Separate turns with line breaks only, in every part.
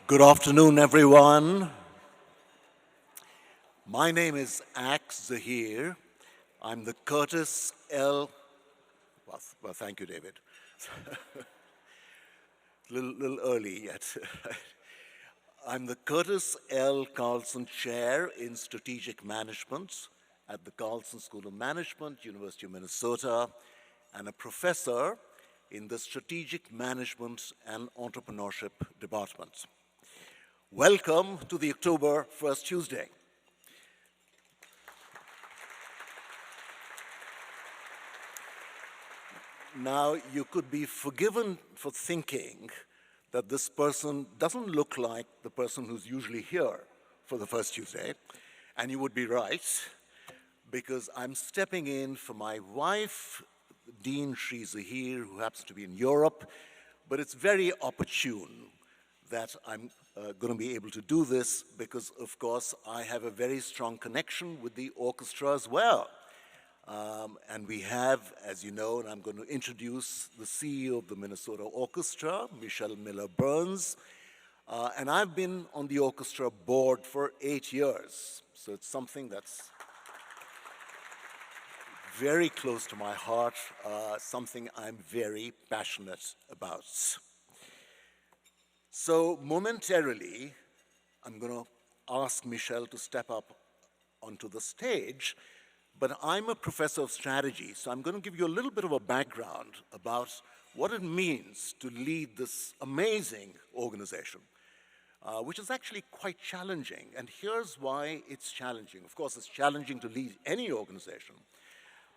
Good afternoon, everyone. My name is Ak Zahir. I'm the Curtis L. Well, thank you, David. little early yet. I'm the Curtis L. Carlson Chair in Strategic Management at the Carlson School of Management, University of Minnesota, and a professor in the Strategic Management and Entrepreneurship Department. Welcome to the October 1st Tuesday. Now, you could be forgiven for thinking that this person doesn't look like the person who's usually here for the first Tuesday, and you would be right, because I'm stepping in for my wife, Dean Sri Zahir, who happens to be in Europe, but it's very opportune that I'm going to be able to do this because, of course, I have a very strong connection with the orchestra as well. And we have, as you know, and I'm going to introduce the CEO of the Minnesota Orchestra, Michelle Miller-Burns. And I've been on the orchestra board for 8 years. So it's something that's very close to my heart, something I'm very passionate about. So momentarily, I'm going to ask Michelle to step up onto the stage, but I'm a professor of strategy, so I'm going to give you a little bit of a background about what it means to lead this amazing organization, which is actually quite challenging. And here's why it's challenging. Of course, it's challenging to lead any organization,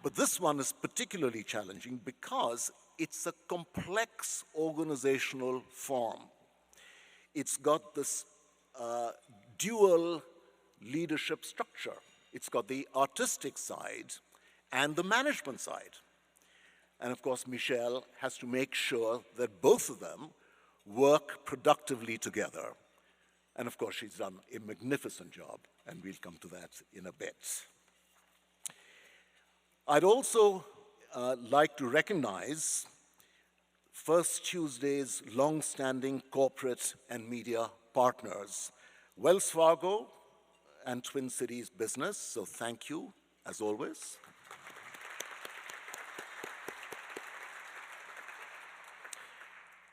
but this one is particularly challenging because it's a complex organizational form. It's got this dual leadership structure. It's got the artistic side and the management side. And of course, Michelle has to make sure that both of them work productively together. And of course, she's done a magnificent job, and we'll come to that in a bit. I'd also like to recognize First Tuesday's long-standing corporate and media partners, Wells Fargo and Twin Cities Business, so thank you, as always.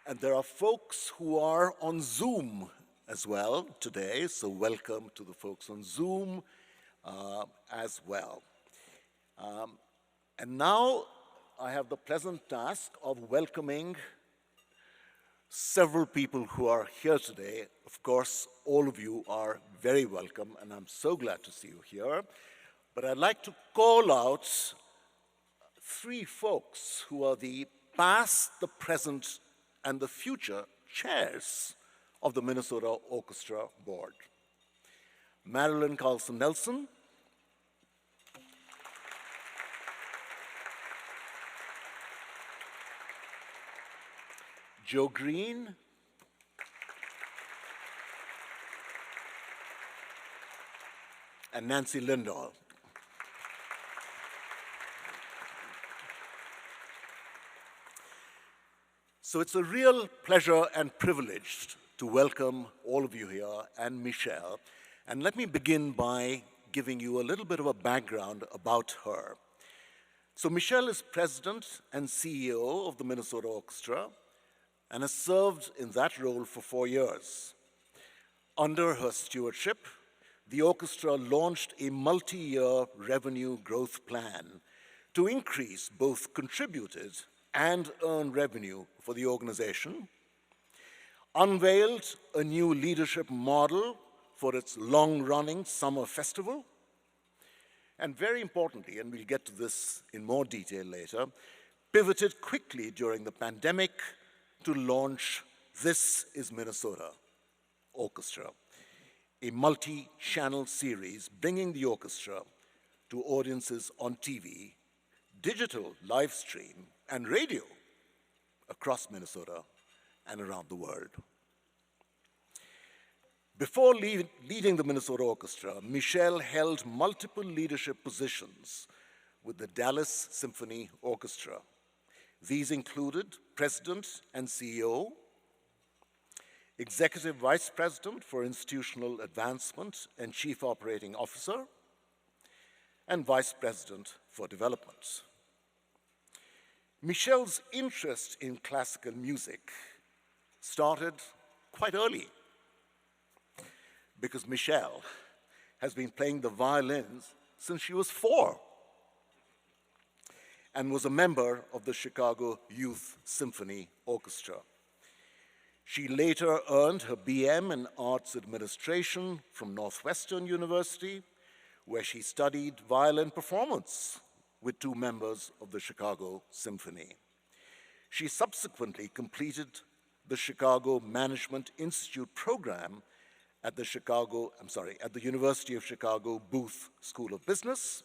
And there are folks who are on Zoom as well today, so welcome to the folks on Zoom as well. And now I have the pleasant task of welcoming several people who are here today. Of course, all of you are very welcome, and I'm so glad to see you here. But I'd like to call out three folks who are the past, the present, and the future chairs of the Minnesota Orchestra Board. Marilyn Carlson Nelson, Joe Green, and Nancy Lindahl. So it's a real pleasure and privilege to welcome all of you here and Michelle. And let me begin by giving you a little bit of a background about her. So Michelle is president and CEO of the Minnesota Orchestra, and has served in that role for 4 years. Under her stewardship, the orchestra launched a multi-year revenue growth plan to increase both contributed and earned revenue for the organization, unveiled a new leadership model for its long-running summer festival, and very importantly, and we'll get to this in more detail later, pivoted quickly during the pandemic to launch This is Minnesota Orchestra, a multi-channel series bringing the orchestra to audiences on TV, digital live stream, and radio across Minnesota and around the world. Before leading the Minnesota Orchestra, Michelle held multiple leadership positions with the Dallas Symphony Orchestra. These included President and CEO, Executive Vice President for Institutional Advancement and Chief Operating Officer, and Vice President for Development. Michelle's interest in classical music started quite early, because Michelle has been playing the violins since she was 4 and was a member of the Chicago Youth Symphony Orchestra. She later earned her BM in Arts Administration from Northwestern University, where she studied violin performance with 2 members of the Chicago Symphony. She subsequently completed the Chicago Management Institute program at the University of Chicago Booth School of Business,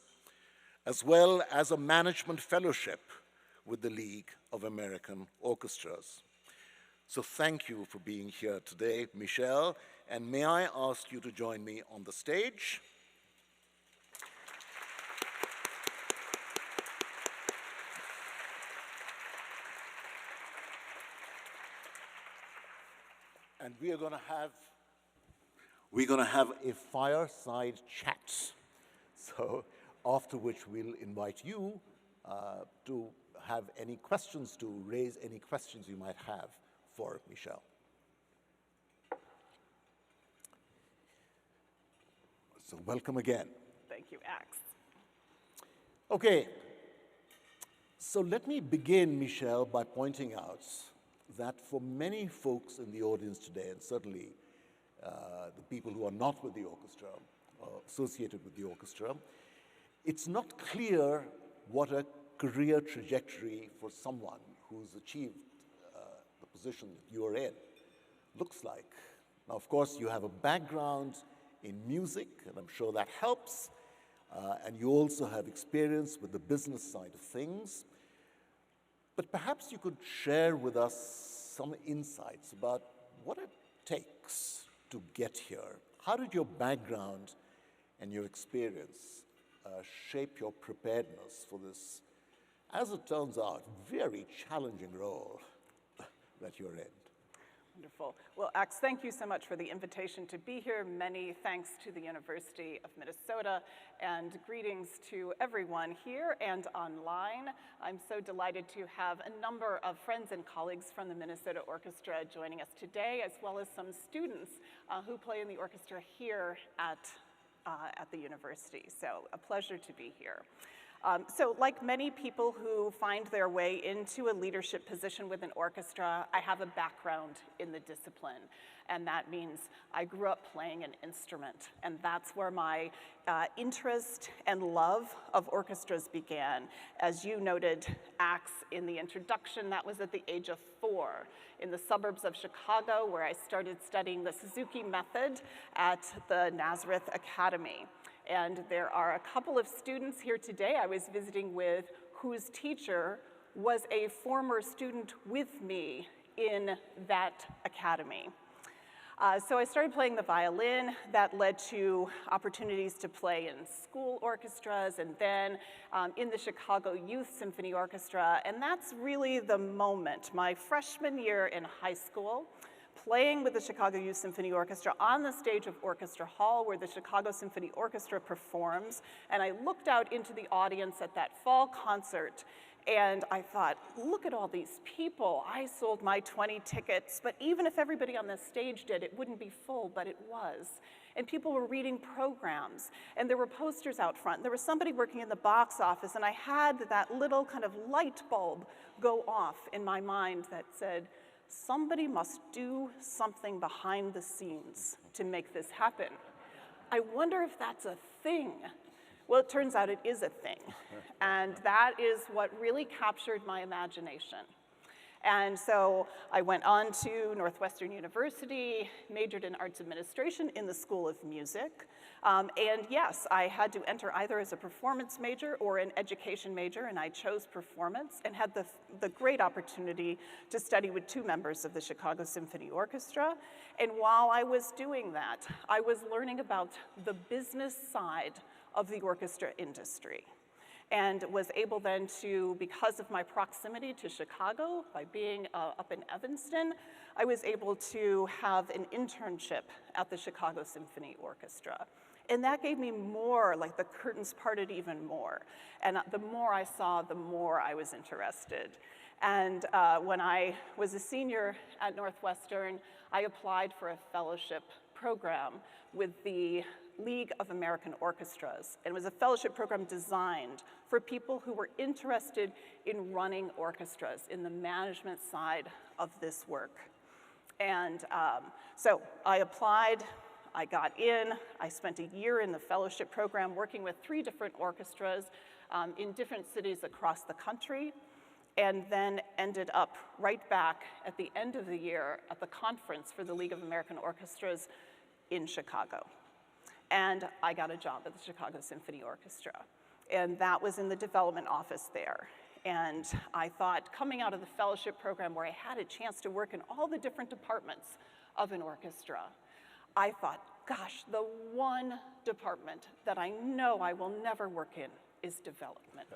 as well as a management fellowship with the League of American Orchestras. So thank you for being here today, Michelle, and may I ask you to join me on the stage? And we're going to have a fireside chat. So after which we'll invite you to have any questions, to raise any questions you might have for Michelle. So welcome again.
Thank you, Ax.
Okay, so let me begin, Michelle, by pointing out that for many folks in the audience today, and certainly the people who are not with the orchestra, associated with the orchestra, it's not clear what a career trajectory for someone who's achieved the position that you're in looks like. Now, of course, you have a background in music, and I'm sure that helps, and you also have experience with the business side of things. But perhaps you could share with us some insights about what it takes to get here. How did your background and your experience shape your preparedness for this, as it turns out, very challenging role that you're in?
Wonderful. Well, Ax, thank you so much for the invitation to be here. Many thanks to the University of Minnesota, and greetings to everyone here and online. I'm so delighted to have a number of friends and colleagues from the Minnesota Orchestra joining us today, as well as some students who play in the orchestra here at the university. So a pleasure to be here. So like many people who find their way into a leadership position with an orchestra, I have a background in the discipline. And that means I grew up playing an instrument. And that's where my interest and love of orchestras began. As you noted, Ax, in the introduction, that was at the age of 4 in the suburbs of Chicago, where I started studying the Suzuki method at the Nazareth Academy. And there are a couple of students here today I was visiting with whose teacher was a former student with me in that academy. So I started playing the violin. That led to opportunities to play in school orchestras and then in the Chicago Youth Symphony Orchestra. And that's really the moment, my freshman year in high school, playing with the Chicago Youth Symphony Orchestra on the stage of Orchestra Hall, where the Chicago Symphony Orchestra performs. And I looked out into the audience at that fall concert, and I thought, look at all these people. I sold my 20 tickets, but even if everybody on the stage did, it wouldn't be full, but it was. And people were reading programs, and there were posters out front. There was somebody working in the box office, and I had that little kind of light bulb go off in my mind that said, somebody must do something behind the scenes to make this happen. I wonder if that's a thing. Well, it turns out it is a thing. And that is what really captured my imagination. And so I went on to Northwestern University, majored in arts administration in the School of Music. And yes, I had to enter either as a performance major or an education major, and I chose performance and had the great opportunity to study with 2 members of the Chicago Symphony Orchestra. And while I was doing that, I was learning about the business side of the orchestra industry, and was able then to, because of my proximity to Chicago, by being up in Evanston, I was able to have an internship at the Chicago Symphony Orchestra. And that gave me more, like the curtains parted even more. And the more I saw, the more I was interested. And when I was a senior at Northwestern, I applied for a fellowship program with the League of American Orchestras. And it was a fellowship program designed for people who were interested in running orchestras, in the management side of this work. And so I applied, I got in, I spent a year in the fellowship program working with 3 different orchestras in different cities across the country, and then ended up right back at the end of the year at the conference for the League of American Orchestras in Chicago. And I got a job at the Chicago Symphony Orchestra. And that was in the development office there. And I thought, coming out of the fellowship program where I had a chance to work in all the different departments of an orchestra, I thought, gosh, the one department that I know I will never work in is development.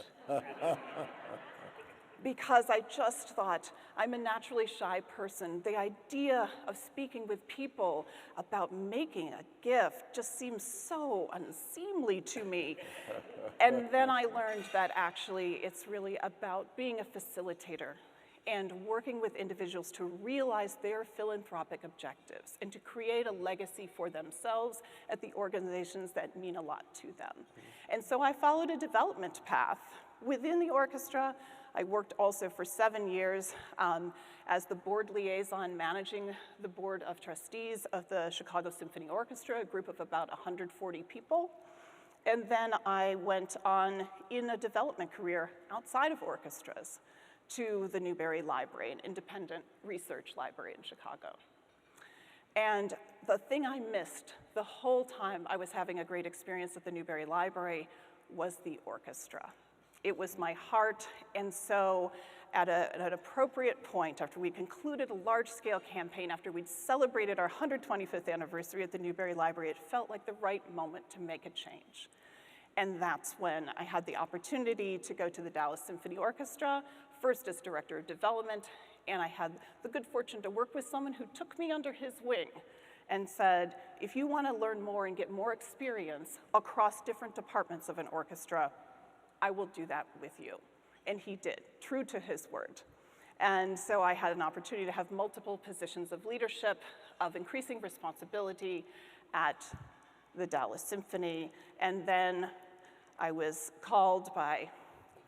Because I just thought, I'm a naturally shy person. The idea of speaking with people about making a gift just seems so unseemly to me. And then I learned that actually it's really about being a facilitator and working with individuals to realize their philanthropic objectives and to create a legacy for themselves at the organizations that mean a lot to them. And so I followed a development path within the orchestra. I worked also for 7 years as the board liaison, managing the board of trustees of the Chicago Symphony Orchestra, a group of about 140 people. And then I went on in a development career outside of orchestras to the Newberry Library, an independent research library in Chicago. And the thing I missed the whole time I was having a great experience at the Newberry Library was the orchestra. It was my heart, and so at an appropriate point, after we concluded a large-scale campaign, after we'd celebrated our 125th anniversary at the Newberry Library, it felt like the right moment to make a change. And that's when I had the opportunity to go to the Dallas Symphony Orchestra, first as director of development, and I had the good fortune to work with someone who took me under his wing and said, if you want to learn more and get more experience across different departments of an orchestra, I will do that with you. And he did, true to his word. And so I had an opportunity to have multiple positions of leadership, of increasing responsibility at the Dallas Symphony. And then I was called by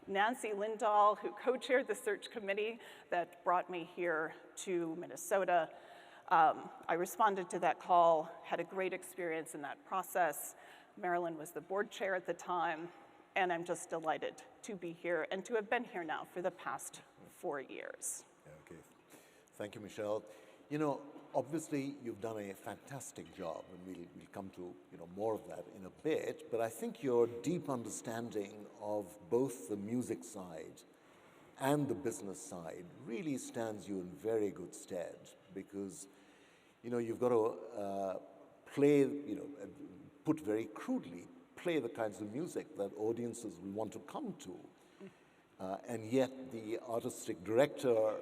Nancy Lindahl, who co-chaired the search committee that brought me here to Minnesota. I responded to that call, had a great experience in that process. Marilyn was the board chair at the time, and I'm just delighted to be here and to have been here now for the past 4 years.
Okay. Thank you, Michelle. You know, obviously you've done a fantastic job, and we'll come to more of that in a bit, but I think your deep understanding of both the music side and the business side really stands you in very good stead, because you've got to play, put very crudely, play the kinds of music that audiences will want to come to. And yet the artistic director,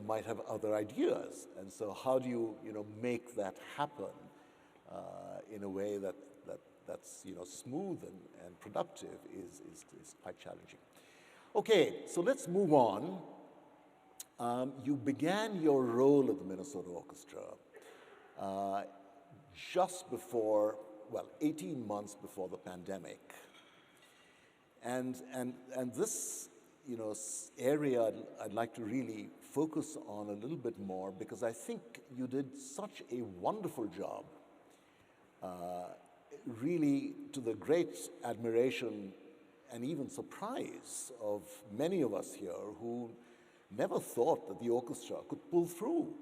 might have other ideas. And so how do you, make that happen in a way that's, smooth and productive is quite challenging. Okay, so let's move on. You began your role at the Minnesota Orchestra just before, 18 months before the pandemic. And this, area I'd like to really focus on a little bit more, because I think you did such a wonderful job, really to the great admiration and even surprise of many of us here who never thought that the orchestra could pull through.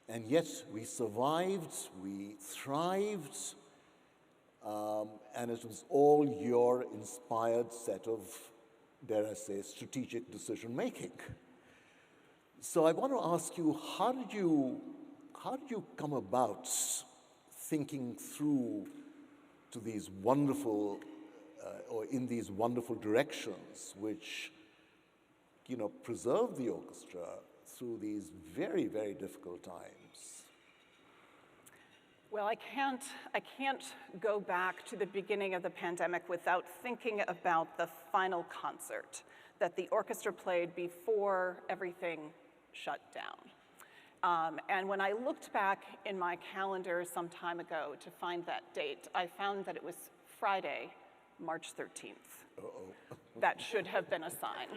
And yet we survived, we thrived, and it was all your inspired set of, dare I say, strategic decision making. So I want to ask you, how did you come about thinking through to these wonderful, or in these wonderful directions, which preserve the orchestra through these very, very difficult times?
Well, I can't go back to the beginning of the pandemic without thinking about the final concert that the orchestra played before everything shut down. And when I looked back in my calendar some time ago to find that date, I found that it was Friday, March 13th.
Uh-oh.
That should have been a sign.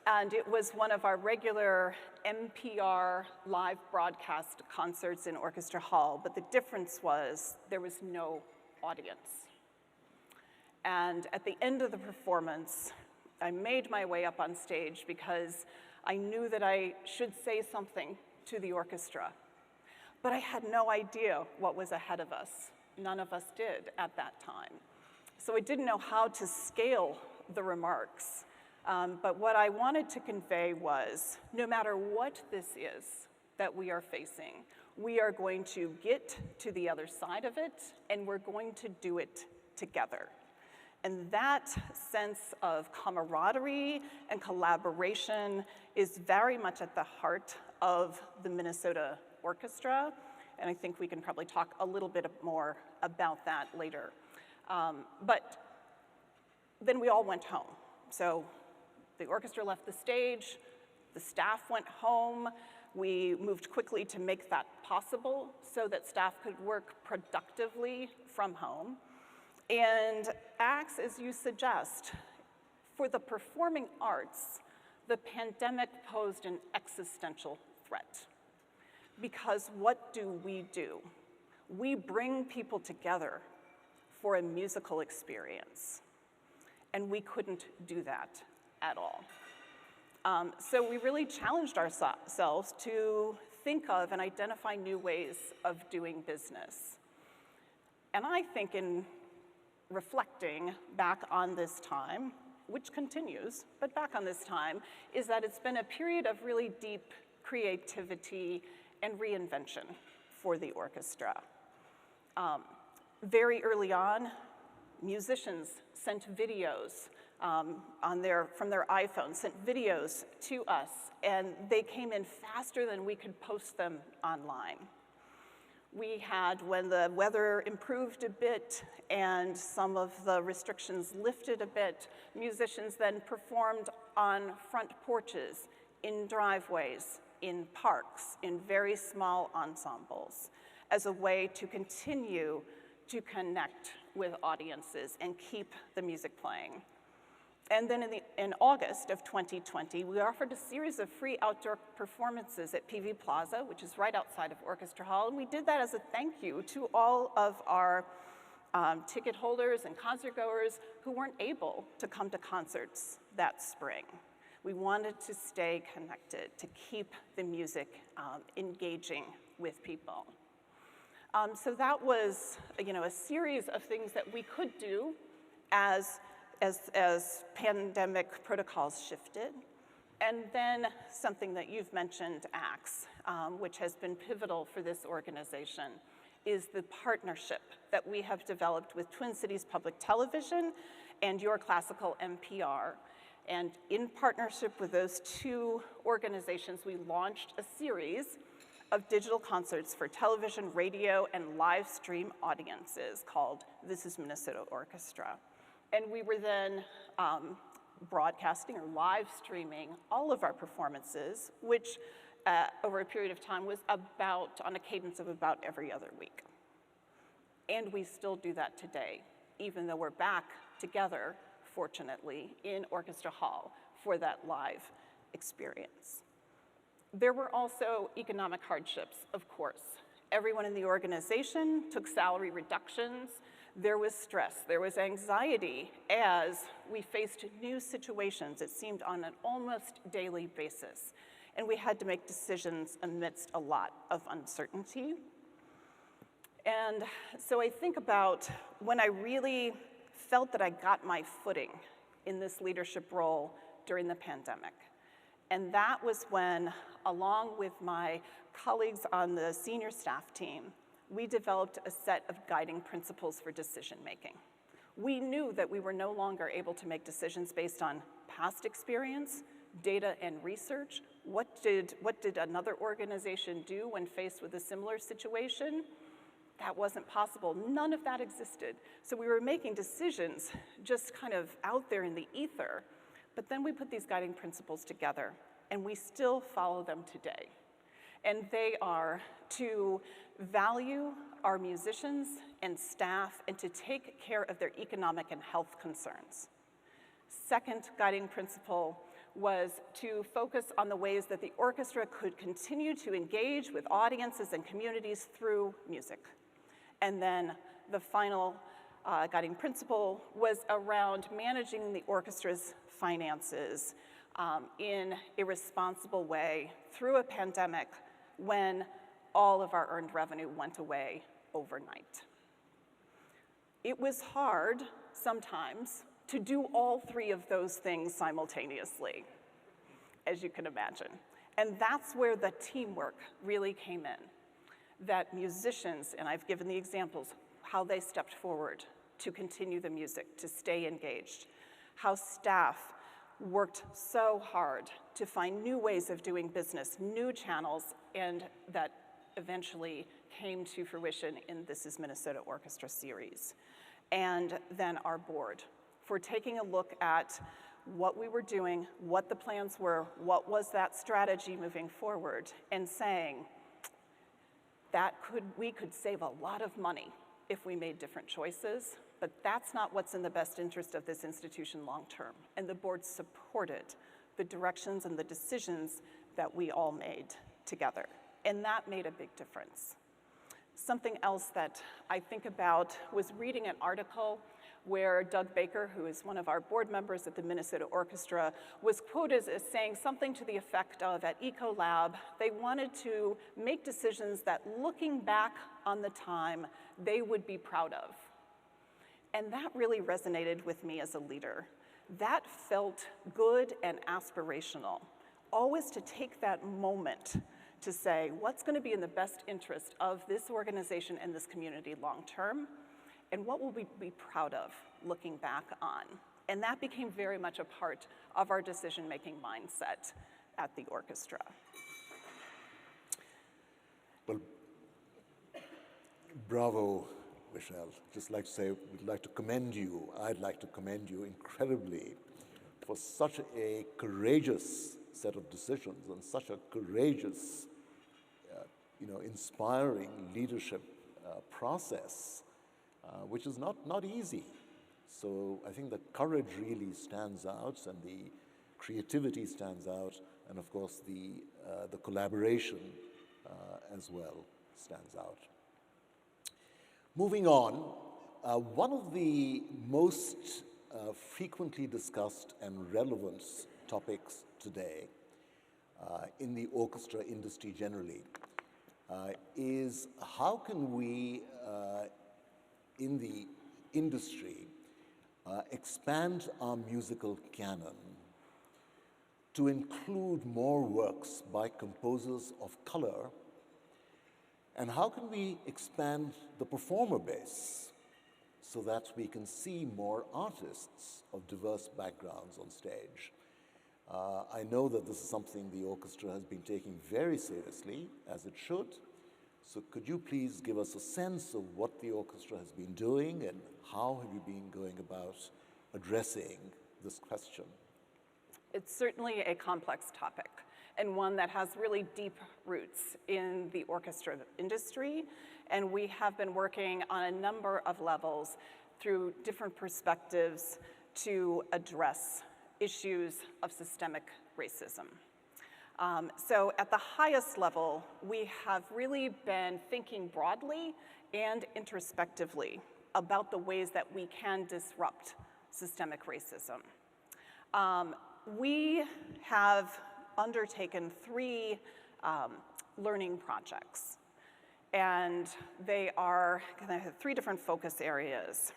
And it was one of our regular NPR live broadcast concerts in Orchestra Hall, but the difference was there was no audience. And at the end of the performance, I made my way up on stage because I knew that I should say something to the orchestra. But I had no idea what was ahead of us. None of us did at that time. So I didn't know how to scale the remarks. But what I wanted to convey was, no matter what this is that we are facing, we are going to get to the other side of it, and we're going to do it together. And that sense of camaraderie and collaboration is very much at the heart of the Minnesota Orchestra, and I think we can probably talk a little bit more about that later. But then we all went home. So the orchestra left the stage, the staff went home. We moved quickly to make that possible so that staff could work productively from home. And acts, as you suggest, for the performing arts, the pandemic posed an existential threat. Because what do? We bring people together for a musical experience. And we couldn't do that at all. So we really challenged ourselves to think of and identify new ways of doing business. And I think in reflecting back on this time, which continues, but back on this time, is that it's been a period of really deep creativity and reinvention for the orchestra. Very early on, musicians sent videos from their iPhones, sent videos to us, and they came in faster than we could post them online. We had, when the weather improved a bit and some of the restrictions lifted a bit, musicians then performed on front porches, in driveways, in parks, in very small ensembles, as a way to continue to connect with audiences and keep the music playing. And then in August of 2020, we offered a series of free outdoor performances at PV Plaza, which is right outside of Orchestra Hall, and we did that as a thank you to all of our ticket holders and concert goers who weren't able to come to concerts that spring. We wanted to stay connected, to keep the music engaging with people. So that was, a series of things that we could do as pandemic protocols shifted. And then something that you've mentioned, ACTS, which has been pivotal for this organization, is the partnership that we have developed with Twin Cities Public Television and Your Classical NPR. And in partnership with those two organizations, we launched a series of digital concerts for television, radio, and live stream audiences called This is Minnesota Orchestra. And we were then broadcasting or live streaming all of our performances, which over a period of time was on a cadence of about every other week. And we still do that today, even though we're back together, fortunately, in Orchestra Hall for that live experience. There were also economic hardships, of course. Everyone in the organization took salary reductions. There was stress, there was anxiety as we faced new situations, it seemed on an almost daily basis. And we had to make decisions amidst a lot of uncertainty. And so I think about when I really felt that I got my footing in this leadership role during the pandemic. And that was when, along with my colleagues on the senior staff team, we developed a set of guiding principles for decision making. We knew that we were no longer able to make decisions based on past experience, data and research. What did another organization do when faced with a similar situation? That wasn't possible. None of that existed. So we were making decisions just kind of out there in the ether, but then we put these guiding principles together, and we still follow them today. And they are to value our musicians and staff and to take care of their economic and health concerns. Second guiding principle was to focus on the ways that the orchestra could continue to engage with audiences and communities through music. And then the final guiding principle was around managing the orchestra's finances in a responsible way through a pandemic when all of our earned revenue went away overnight. It was hard sometimes to do all three of those things simultaneously, as you can imagine. And that's where the teamwork really came in. That musicians, and I've given the examples, how they stepped forward to continue the music, to stay engaged. How staff worked so hard to find new ways of doing business, new channels, and that eventually came to fruition in This Is Minnesota Orchestra series. And then our board, for taking a look at what we were doing, what the plans were, what was that strategy moving forward, and saying that we could save a lot of money if we made different choices, but that's not what's in the best interest of this institution long term. And the board supported the directions and the decisions that we all made together. And that made a big difference. Something else that I think about was reading an article where Doug Baker, who is one of our board members at the Minnesota Orchestra, was quoted as saying something to the effect of, at Ecolab, they wanted to make decisions that, looking back on the time, they would be proud of. And that really resonated with me as a leader. That felt good and aspirational, always to take that moment to say, what's going to be in the best interest of this organization and this community long term, and what will we be proud of looking back on? And that became very much a part of our decision-making mindset at the orchestra.
Well, bravo, Michelle. Just like to say, we'd like to commend you. I'd like to commend you incredibly for such a courageous set of decisions and such a courageous, inspiring leadership process, which is not easy. So I think the courage really stands out, and the creativity stands out, and of course the collaboration as well stands out. Moving on, one of the most frequently discussed and relevant topics today in the orchestra industry generally is how can we in the industry expand our musical canon to include more works by composers of color, and how can we expand the performer base so that we can see more artists of diverse backgrounds on stage. I know that this is something the orchestra has been taking very seriously, as it should. So could you please give us a sense of what the orchestra has been doing and how have you been going about addressing this question?
It's certainly a complex topic, and one that has really deep roots in the orchestra industry. And we have been working on a number of levels through different perspectives to address issues of systemic racism. So at the highest level, we have really been thinking broadly and introspectively about the ways that we can disrupt systemic racism. We have undertaken 3 learning projects, and they are kind of 3 different focus areas.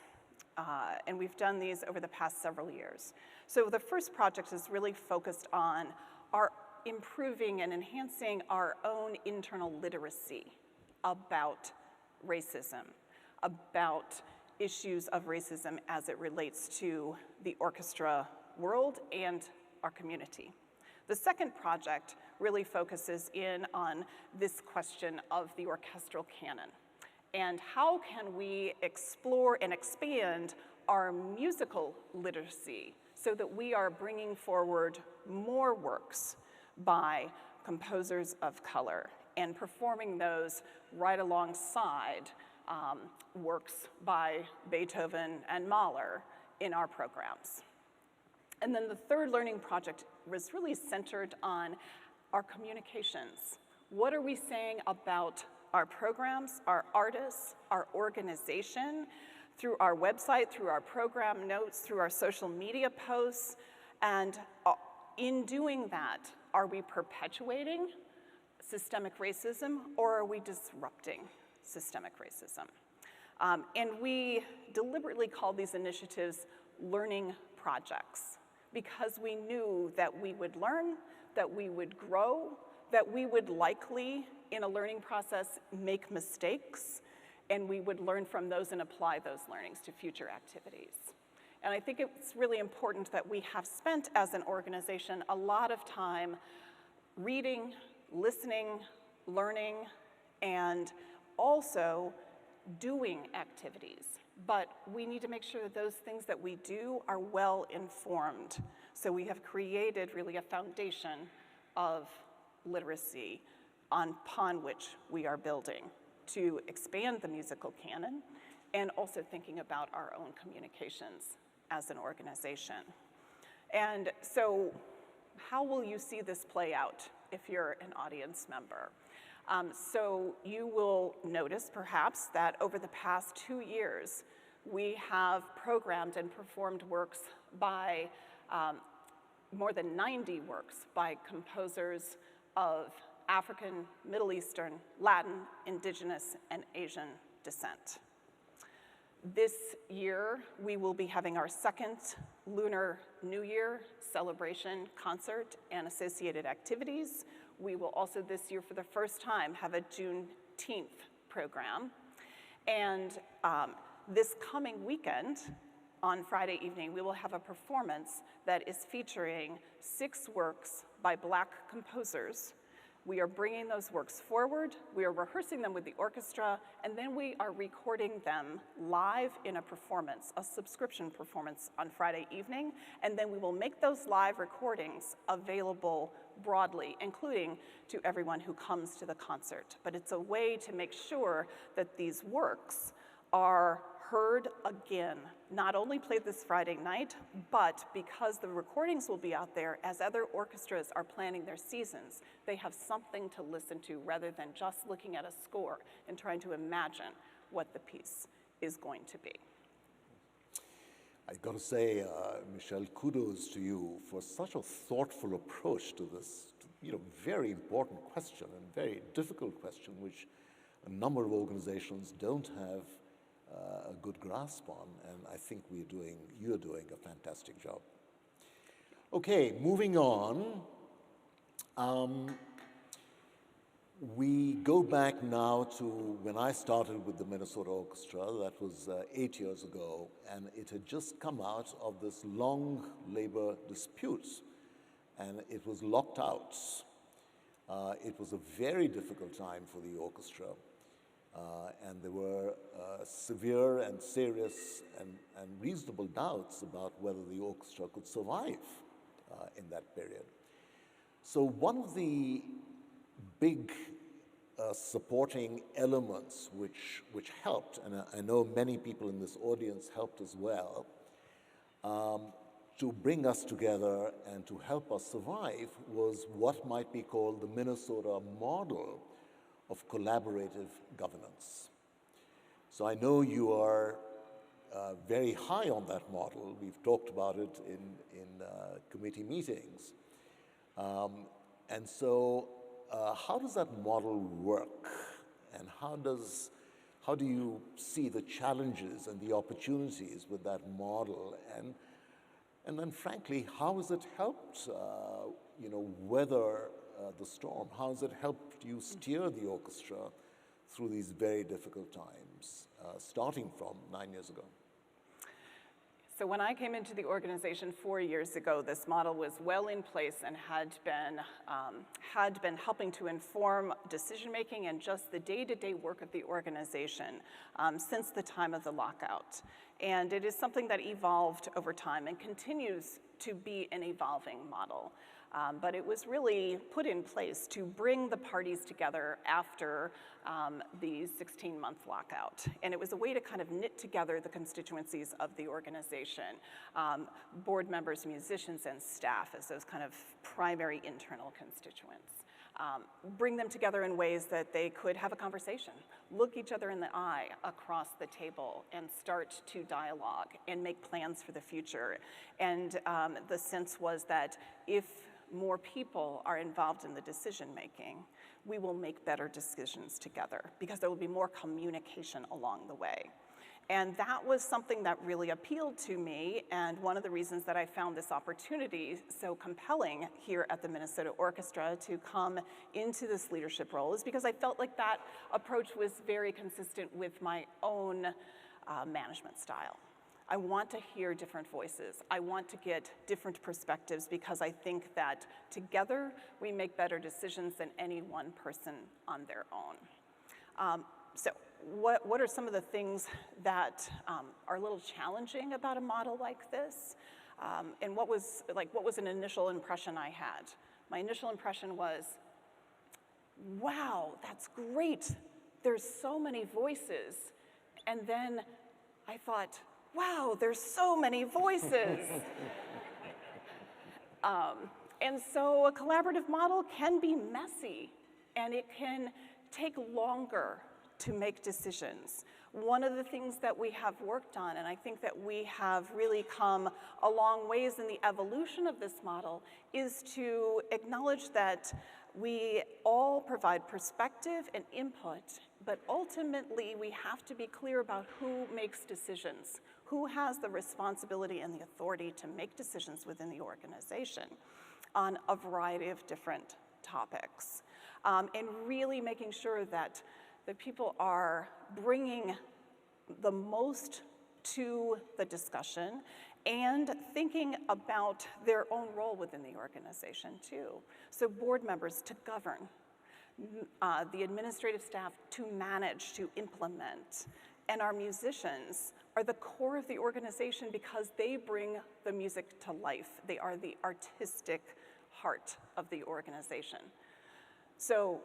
And we've done these over the past several years. So the first project is really focused on our improving and enhancing our own internal literacy about racism, about issues of racism as it relates to the orchestra world and our community. The second project really focuses in on this question of the orchestral canon and how can we explore and expand our musical literacy so that we are bringing forward more works by composers of color and performing those right alongside works by Beethoven and Mahler in our programs. And then the third learning project was really centered on our communications. What are we saying about our programs, our artists, our organization, through our website, through our program notes, through our social media posts, and in doing that, are we perpetuating systemic racism or are we disrupting systemic racism? And we deliberately called these initiatives learning projects because we knew that we would learn, that we would grow, that we would likely, in a learning process, make mistakes, and we would learn from those and apply those learnings to future activities. And I think it's really important that we have spent, as an organization, a lot of time reading, listening, learning, and also doing activities. But we need to make sure that those things that we do are well informed. So we have created really a foundation of literacy upon which we are building to expand the musical canon and also thinking about our own communications as an organization. And so how will you see this play out if you're an audience member? So you will notice perhaps that over the past 2 years, we have programmed and performed works by more than 90 works by composers of African, Middle Eastern, Latin, Indigenous, and Asian descent. This year, we will be having our second Lunar New Year celebration concert and associated activities. We will also this year, for the first time, have a Juneteenth program. And this coming weekend, on Friday evening, we will have a performance that is featuring 6 works by Black composers. We are bringing those works forward, we are rehearsing them with the orchestra, and then we are recording them live in a performance, a subscription performance on Friday evening, and then we will make those live recordings available broadly, including to everyone who comes to the concert. But it's a way to make sure that these works are heard again, not only played this Friday night, but because the recordings will be out there as other orchestras are planning their seasons, they have something to listen to rather than just looking at a score and trying to imagine what the piece is going to be.
I've got to say, Michelle, kudos to you for such a thoughtful approach to this, very important question and very difficult question, which a number of organizations don't have a good grasp on, and I think you're doing a fantastic job. Okay, moving on. We go back now to when I started with the Minnesota Orchestra. That was 8 years ago, and it had just come out of this long labor dispute, and it was locked out. It was a very difficult time for the orchestra. And there were severe and serious and reasonable doubts about whether the orchestra could survive in that period. So one of the big supporting elements which helped, and I know many people in this audience helped as well, to bring us together and to help us survive was what might be called the Minnesota model of collaborative governance. So I know you are very high on that model. We've talked about it in committee meetings. And so how does that model work? And how do you see the challenges and the opportunities with that model? And then frankly, how has it helped weather the storm? How has it helped you steer the orchestra through these very difficult times, starting from 9 years ago?
So when I came into the organization 4 years ago, this model was well in place and had been helping to inform decision-making and just the day-to-day work of the organization since the time of the lockout. And it is something that evolved over time and continues to be an evolving model. But it was really put in place to bring the parties together after the 16-month lockout. And it was a way to kind of knit together the constituencies of the organization, board members, musicians, and staff as those kind of primary internal constituents. Bring them together in ways that they could have a conversation, look each other in the eye across the table, and start to dialogue and make plans for the future. And the sense was that if more people are involved in the decision making, we will make better decisions together because there will be more communication along the way. And that was something that really appealed to me, and one of the reasons that I found this opportunity so compelling here at the Minnesota Orchestra to come into this leadership role is because I felt like that approach was very consistent with my own management style. I want to hear different voices. I want to get different perspectives because I think that together we make better decisions than any one person on their own. So what are some of the things that are a little challenging about a model like this? And what was an initial impression I had? My initial impression was, wow, that's great. There's so many voices. And then I thought, wow, there's so many voices. And so a collaborative model can be messy, and it can take longer to make decisions. One of the things that we have worked on, and I think that we have really come a long ways in the evolution of this model, is to acknowledge that we all provide perspective and input, but ultimately we have to be clear about who makes decisions, who has the responsibility and the authority to make decisions within the organization on a variety of different topics. And really making sure that the people are bringing the most to the discussion and thinking about their own role within the organization too. So board members to govern, the administrative staff to manage, to implement, and our musicians are the core of the organization because they bring the music to life. They are the artistic heart of the organization. So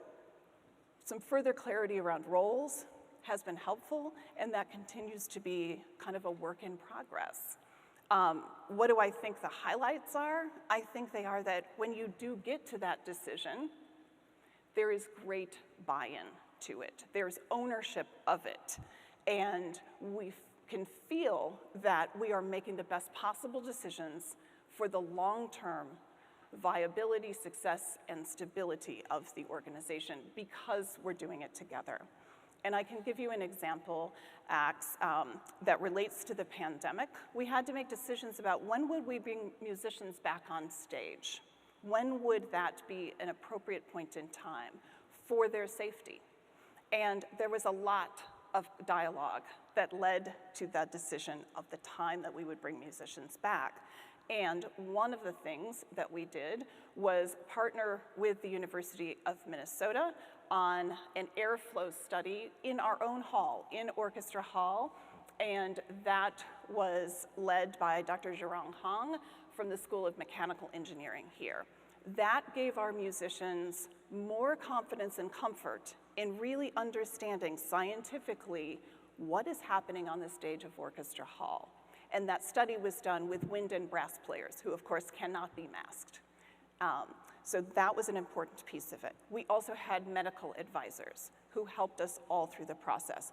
some further clarity around roles has been helpful, and that continues to be kind of a work in progress. What do I think the highlights are? I think they are that when you do get to that decision, there is great buy-in to it. There's ownership of it, and we can feel that we are making the best possible decisions for the long-term viability, success, and stability of the organization because we're doing it together. And I can give you an example, Axe, that relates to the pandemic. We had to make decisions about when would we bring musicians back on stage? When would that be an appropriate point in time for their safety? And there was a lot of dialogue that led to that decision of the time that we would bring musicians back. And one of the things that we did was partner with the University of Minnesota on an airflow study in our own hall, in Orchestra Hall, and that was led by Dr. Zhirong Hong from the School of Mechanical Engineering here. That gave our musicians more confidence and comfort in really understanding scientifically what is happening on the stage of Orchestra Hall. And that study was done with wind and brass players, who of course cannot be masked. So that was an important piece of it. We also had medical advisors who helped us all through the process.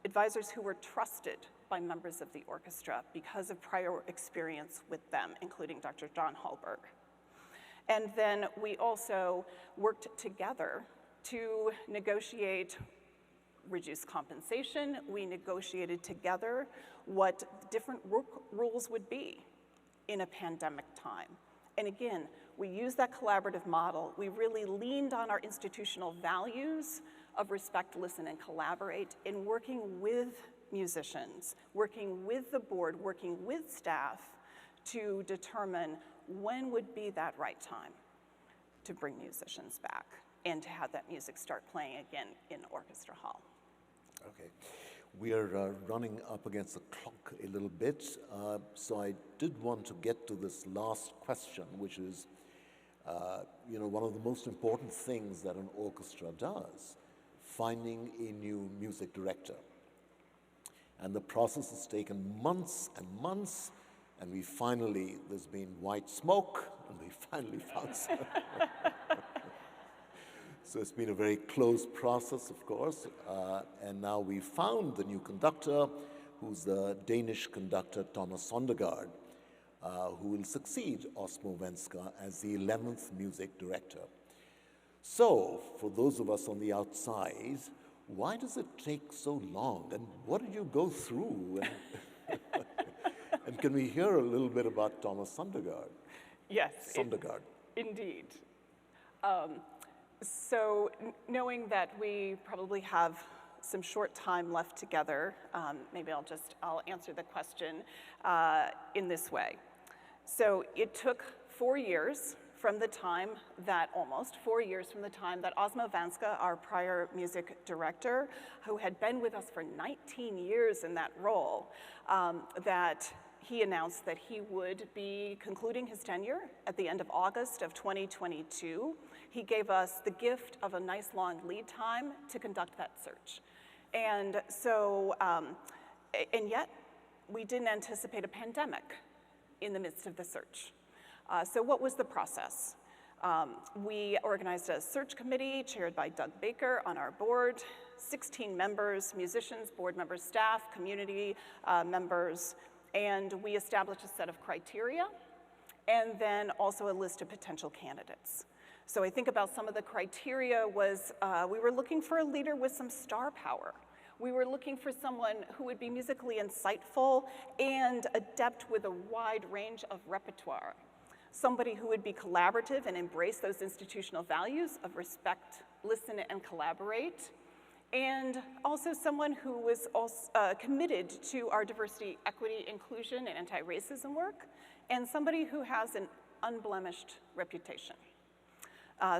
Advisors who were trusted by members of the orchestra because of prior experience with them, including Dr. John Hallberg. And then we also worked together to negotiate reduced compensation. We negotiated together what different work rules would be in a pandemic time. And again, we used that collaborative model. We really leaned on our institutional values of respect, listen, and collaborate in working with musicians, working with the board, working with staff to determine when would be that right time to bring musicians back and to have that music start playing again in Orchestra Hall.
Okay. We are running up against the clock a little bit, so I did want to get to this last question, which is, one of the most important things that an orchestra does, finding a new music director. And the process has taken months and months, and there's been white smoke, and we finally found some. So it's been a very close process, of course, and now we found the new conductor, who's the Danish conductor Thomas Sondergaard, who will succeed Osmo Venska as the 11th music director. So, for those of us on the outside, why does it take so long, and what did you go through? And can we hear a little bit about Thomas Sondergaard?
Yes.
Sondergaard.
Indeed. So knowing that we probably have some short time left together, maybe I'll answer the question in this way. So it took 4 years from the time that, almost 4 years from the time that Osmo Venska, our prior music director, who had been with us for 19 years in that role, that he announced that he would be concluding his tenure at the end of August of 2022. He gave us the gift of a nice long lead time to conduct that search. And so, and yet we didn't anticipate a pandemic in the midst of the search. So what was the process? We organized a search committee chaired by Doug Baker on our board, 16 members, musicians, board members, staff, community members, and we established a set of criteria and then also a list of potential candidates. So I think about some of the criteria was we were looking for a leader with some star power. We were looking for someone who would be musically insightful and adept with a wide range of repertoire. Somebody who would be collaborative and embrace those institutional values of respect, listen, and collaborate. And also someone who was also, committed to our diversity, equity, inclusion, and anti-racism work, and somebody who has an unblemished reputation.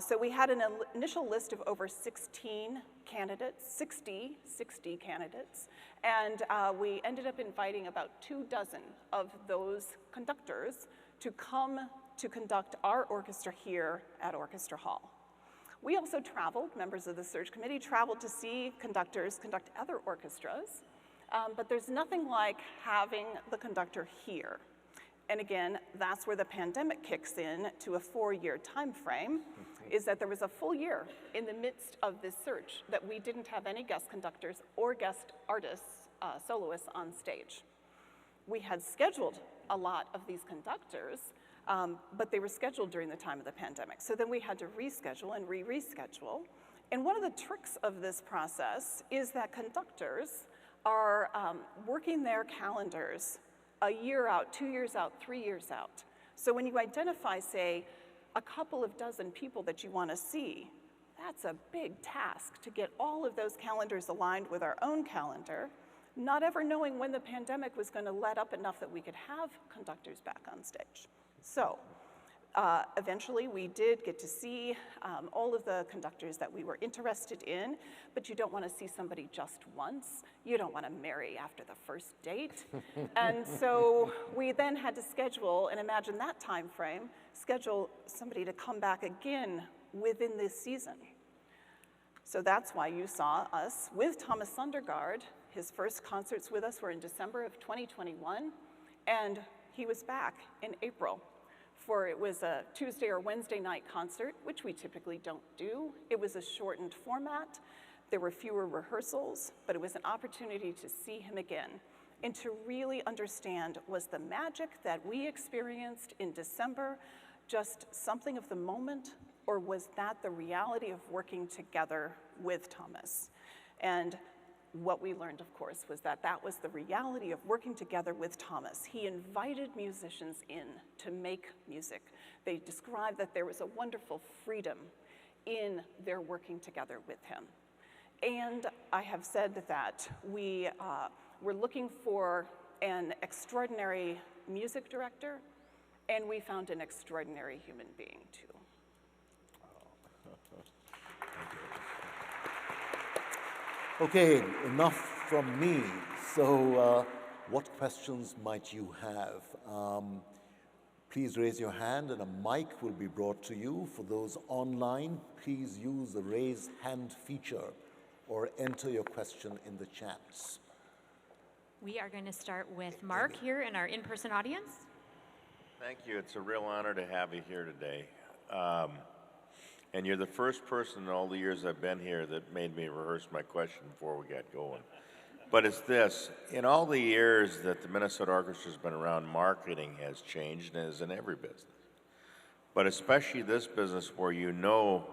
So we had an initial list of over 16 candidates, 60 candidates, and we ended up inviting about 24 of those conductors to come to conduct our orchestra here at Orchestra Hall. We also traveled, members of the search committee traveled to see conductors conduct other orchestras, but there's nothing like having the conductor here. And again, that's where the pandemic kicks in to a 4-year time frame, is that there was a full year in the midst of this search that we didn't have any guest conductors or guest artists, soloists on stage. We had scheduled a lot of these conductors, but they were scheduled during the time of the pandemic. So then we had to reschedule and reschedule. And one of the tricks of this process is that conductors are working their calendars a year out, 2 years out, 3 years out. So when you identify, say, a couple of dozen people that you want to see, that's a big task to get all of those calendars aligned with our own calendar, not ever knowing when the pandemic was going to let up enough that we could have conductors back on stage. So eventually we did get to see all of the conductors that we were interested in, but you don't want to see somebody just once. You don't want to marry after the first date. And so we then had to schedule, and imagine that time frame, schedule somebody to come back again within this season. So that's why you saw us with Thomas Sondergaard. His first concerts with us were in December of 2021, and he was back in April. It was a Tuesday or Wednesday night concert, which we typically don't do. It was a shortened format. There were fewer rehearsals, but it was an opportunity to see him again and to really understand, was the magic that we experienced in December just something of the moment, or was that the reality of working together with Thomas? And what we learned, of course, was that that was the reality of working together with Thomas. He invited musicians in to make music. They described that there was a wonderful freedom in their working together with him. And I have said that we're looking for an extraordinary music director, and we found an extraordinary human being, too.
Okay, enough from me. So, what questions might you have? Please raise your hand and a mic will be brought to you. For those online, please use the raise hand feature or enter your question in the chats.
We are going to start with Mark here in our in-person audience.
Thank you. It's a real honor to have you here today. And you're the first person in all the years I've been here that made me rehearse my question before we got going. But it's this: in all the years that the Minnesota Orchestra's been around, marketing has changed, and is in every business. But especially this business where you know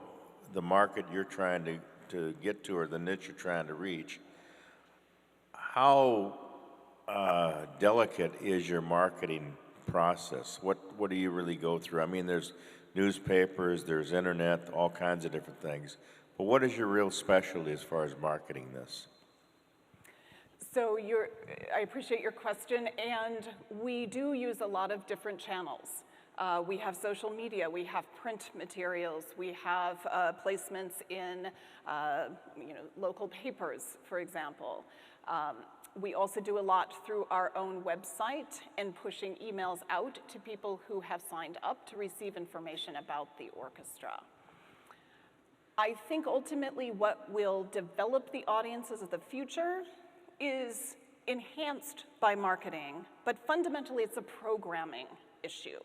the market you're trying to get to or the niche you're trying to reach. How delicate is your marketing process? What do you really go through? I mean, there's newspapers, there's internet, all kinds of different things. But what is your real specialty as far as marketing this?
So I appreciate your question, and we do use a lot of different channels. We have social media, we have print materials, we have placements in local papers, for example. We also do a lot through our own website and pushing emails out to people who have signed up to receive information about the orchestra. I think ultimately what will develop the audiences of the future is enhanced by marketing, but fundamentally it's a programming issue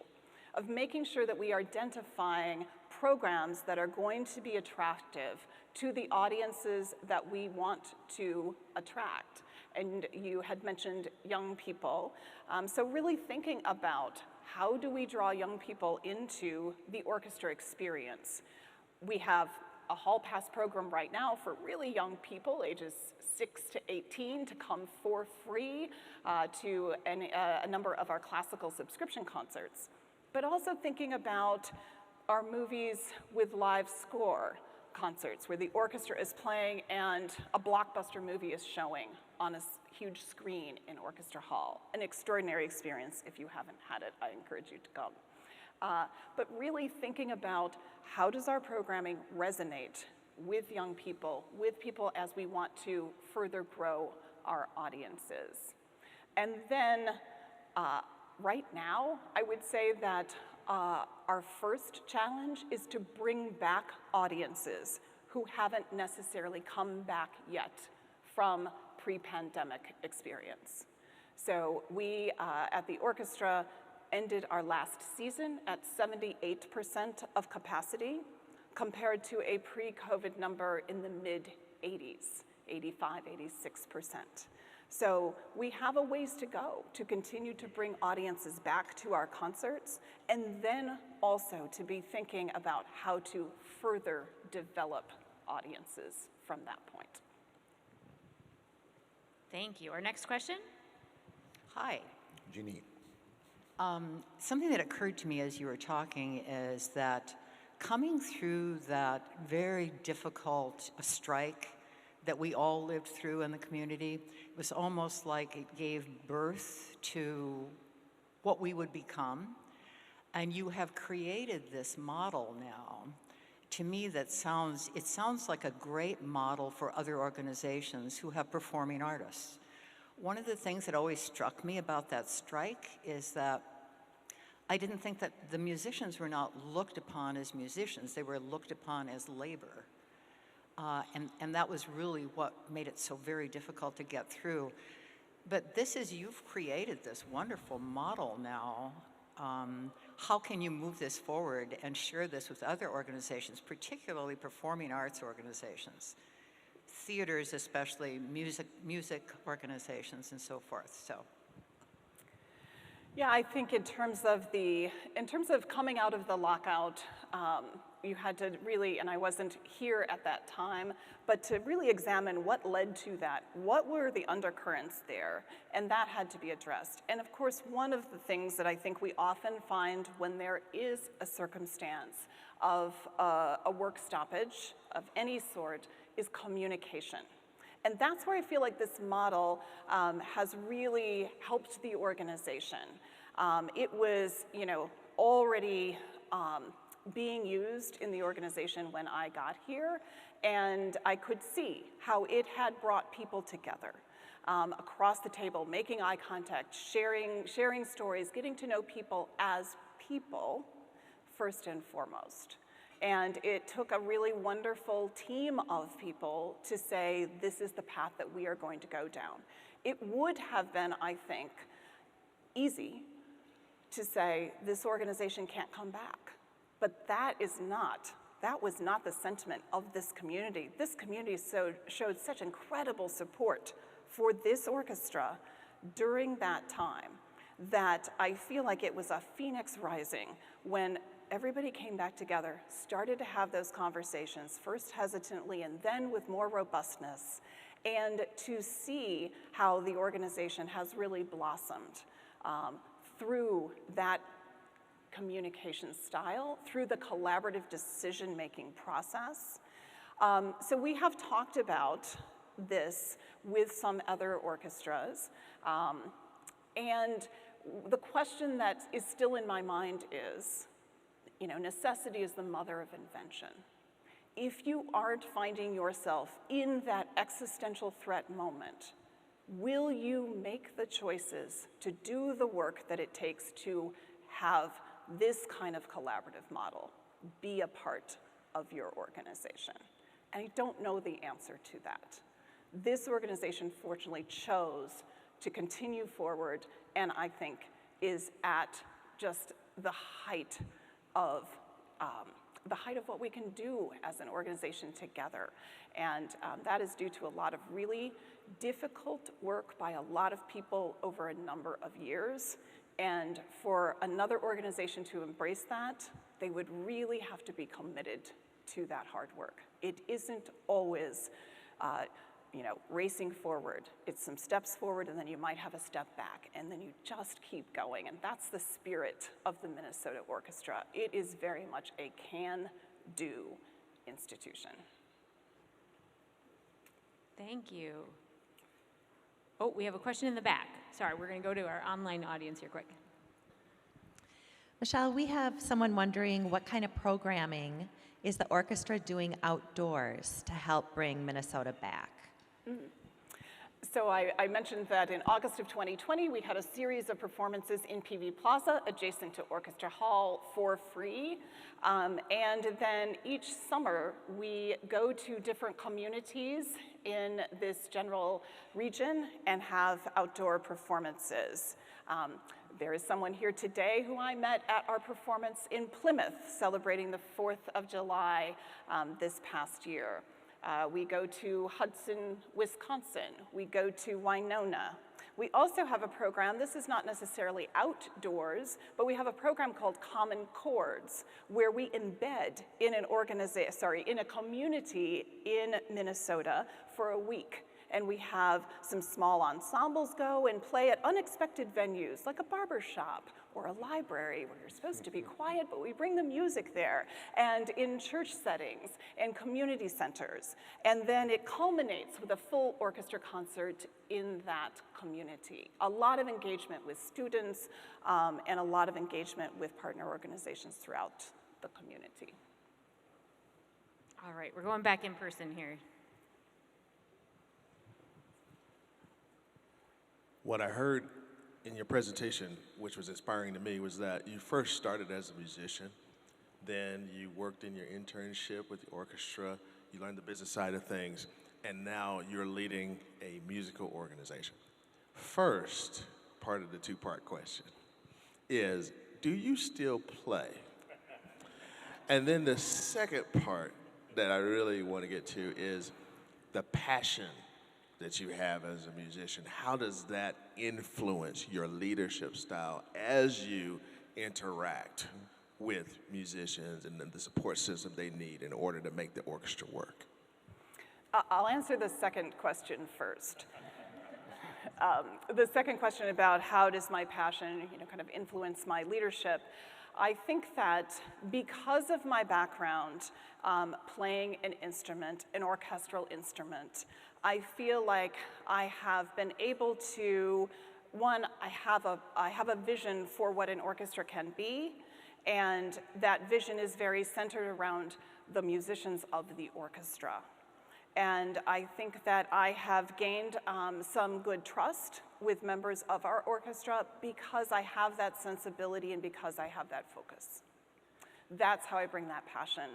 of making sure that we are identifying programs that are going to be attractive to the audiences that we want to attract. And you had mentioned young people. So really thinking about how do we draw young people into the orchestra experience. We have a hall pass program right now for really young people, ages 6 to 18, to come for free to a number of our classical subscription concerts. But also thinking about our movies with live score concerts where the orchestra is playing and a blockbuster movie is showing on a huge screen in Orchestra Hall. An extraordinary experience. If you haven't had it, I encourage you to come. But really thinking about how does our programming resonate with young people, with people as we want to further grow our audiences. And then right now, I would say that our first challenge is to bring back audiences who haven't necessarily come back yet from pre-pandemic experience. So we at the orchestra ended our last season at 78% of capacity compared to a pre-COVID number in the mid-80s, 85, 86%. So we have a ways to go to continue to bring audiences back to our concerts, and then also to be thinking about how to further develop audiences from that point.
Thank you. Our next question?
Hi.
Jeannie.
Something that occurred to me as you were talking is that coming through that very difficult strike that we all lived through in the community, it was almost like it gave birth to what we would become. And you have created this model now. To me, it sounds like a great model for other organizations who have performing artists. One of the things that always struck me about that strike is that I didn't think that the musicians were not looked upon as musicians, they were looked upon as labor. And that was really what made it so very difficult to get through. But you've created this wonderful model now. How can you move this forward and share this with other organizations, particularly performing arts organizations, theaters especially, music organizations and so forth, so.
Yeah, I think in terms of coming out of the lockout, you had to really, and I wasn't here at that time, but to really examine what led to that. What were the undercurrents there? And that had to be addressed. And of course, one of the things that I think we often find when there is a circumstance of a work stoppage of any sort is communication. And that's where I feel like this model has really helped the organization. It was, already being used in the organization when I got here, and I could see how it had brought people together across the table, making eye contact, sharing stories, getting to know people as people, first and foremost. And it took a really wonderful team of people to say, this is the path that we are going to go down. It would have been, I think, easy to say, this organization can't come back. But that was not the sentiment of this community. This community showed such incredible support for this orchestra during that time that I feel like it was a phoenix rising when everybody came back together, started to have those conversations, first hesitantly and then with more robustness, and to see how the organization has really blossomed through that communication style, through the collaborative decision-making process. So we have talked about this with some other orchestras, and the question that is still in my mind is, necessity is the mother of invention. If you aren't finding yourself in that existential threat moment, will you make the choices to do the work that it takes to have this kind of collaborative model be a part of your organization? And I don't know the answer to that. This organization fortunately chose to continue forward, and I think is at just the height of what we can do as an organization together. And that is due to a lot of really difficult work by a lot of people over a number of years. And for another organization to embrace that, they would really have to be committed to that hard work. It isn't always racing forward. It's some steps forward, and then you might have a step back, and then you just keep going. And that's the spirit of the Minnesota Orchestra. It is very much a can-do institution.
Thank you. Oh, we have a question in the back. Sorry, we're going to go to our online audience here quick.
Michelle, we have someone wondering what kind of programming is the orchestra doing outdoors to help bring Minnesota back?
So I mentioned that in August of 2020, we had a series of performances in PV Plaza adjacent to Orchestra Hall for free. And then each summer, we go to different communities in this general region and have outdoor performances. There is someone here today who I met at our performance in Plymouth, celebrating the 4th of July this past year. We go to Hudson, Wisconsin. We go to Winona. We also have a program, this is not necessarily outdoors, but we have a program called Common Chords, where we embed in in a community in Minnesota for a week. And we have some small ensembles go and play at unexpected venues, like a barber shop or a library where you're supposed to be quiet, but we bring the music there, and in church settings and community centers. And then it culminates with a full orchestra concert in that community. A lot of engagement with students and a lot of engagement with partner organizations throughout the community.
All right, we're going back in person here.
What I heard in your presentation, which was inspiring to me, was that you first started as a musician, then you worked in your internship with the orchestra, you learned the business side of things, and now you're leading a musical organization. First part of the two-part question is, do you still play? And then the second part that I really want to get to is the passion that you have as a musician. How does that influence your leadership style as you interact with musicians and the support system they need in order to make the orchestra work?
I'll answer the second question first. The second question about how does my passion kind of influence my leadership. I think that because of my background playing an instrument, an orchestral instrument, I feel like I have been able to, one, I have a vision for what an orchestra can be, and that vision is very centered around the musicians of the orchestra. And I think that I have gained some good trust with members of our orchestra because I have that sensibility and because I have that focus. That's how I bring that passion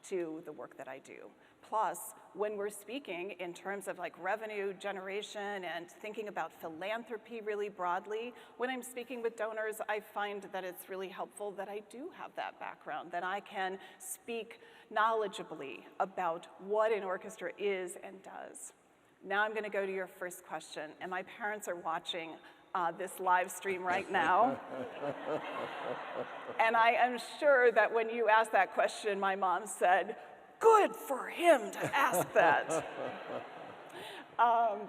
to the work that I do. Plus, when we're speaking in terms of like revenue generation and thinking about philanthropy really broadly, when I'm speaking with donors, I find that it's really helpful that I do have that background, that I can speak knowledgeably about what an orchestra is and does. Now I'm going to go to your first question, and my parents are watching this live stream right now. And I am sure that when you asked that question, my mom said, "Good for him to ask that."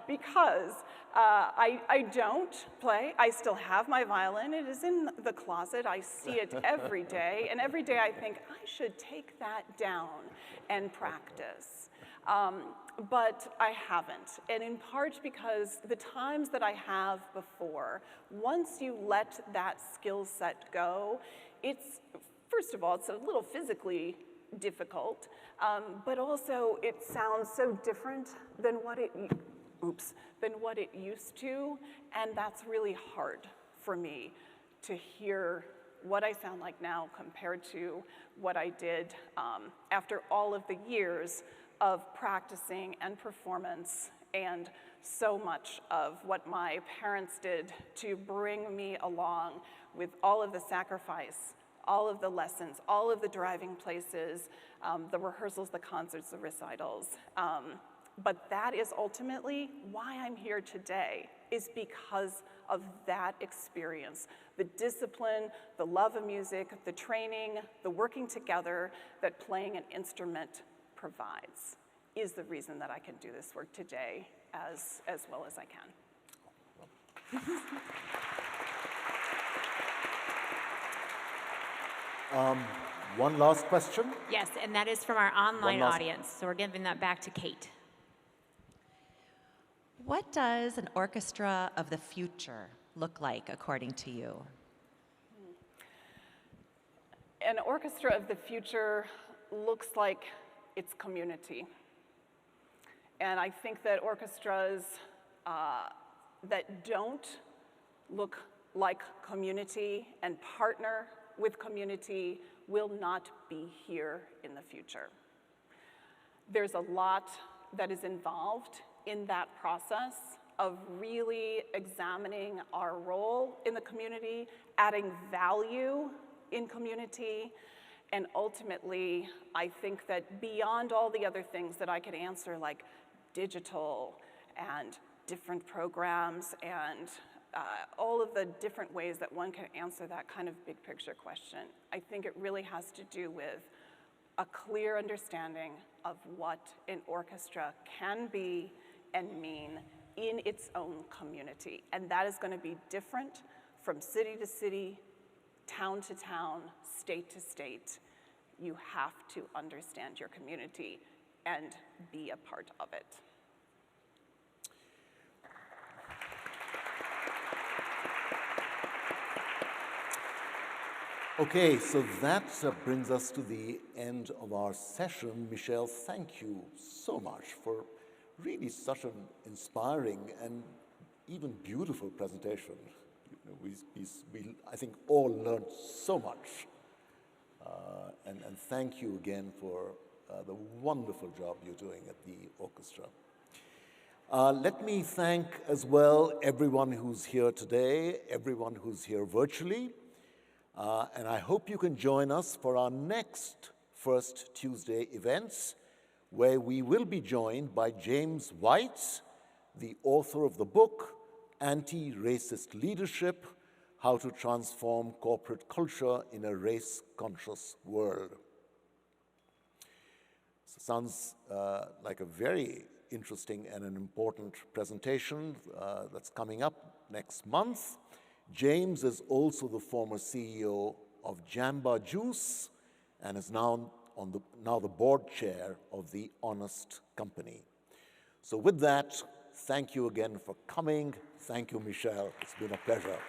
Because I don't play. I still have my violin. It is in the closet. I see it every day. And every day I think, I should take that down and practice. But I haven't. And in part because the times that I have before, once you let that skill set go, it's, first of all, it's a little physically difficult, but also it sounds so different than what it used to, and that's really hard for me to hear what I sound like now compared to what I did after all of the years of practicing and performance and so much of what my parents did to bring me along with all of the sacrifice, all of the lessons, all of the driving places, the rehearsals, the concerts, the recitals. But that is ultimately why I'm here today, is because of that experience. The discipline, the love of music, the training, the working together that playing an instrument provides is the reason that I can do this work today as well as I can.
One last question.
Yes, and that is from our online audience. So we're giving that back to Kate.
What does an orchestra of the future look like, according to you?
An orchestra of the future looks like its community. And I think that orchestras that don't look like community and partner with community will not be here in the future. There's a lot that is involved in that process of really examining our role in the community, adding value in community, and ultimately, I think that beyond all the other things that I could answer, like digital and different programs and all of the different ways that one can answer that kind of big picture question, I think it really has to do with a clear understanding of what an orchestra can be and mean in its own community. And that is going to be different from city to city, town to town, state to state. You have to understand your community and be a part of it.
Okay, so that brings us to the end of our session. Michelle, thank you so much for really such an inspiring and even beautiful presentation. You know, we I think, all learned so much. And thank you again for the wonderful job you're doing at the orchestra. Let me thank as well everyone who's here today, everyone who's here virtually. And I hope you can join us for our next First Tuesday events, where we will be joined by James White, the author of the book, Anti-Racist Leadership: How to Transform Corporate Culture in a Race-Conscious World. So sounds like a very interesting and an important presentation that's coming up next month. James is also the former CEO of Jamba Juice and is now the board chair of the Honest Company. So with that, thank you again for coming. Thank you, Michelle. It's been a pleasure.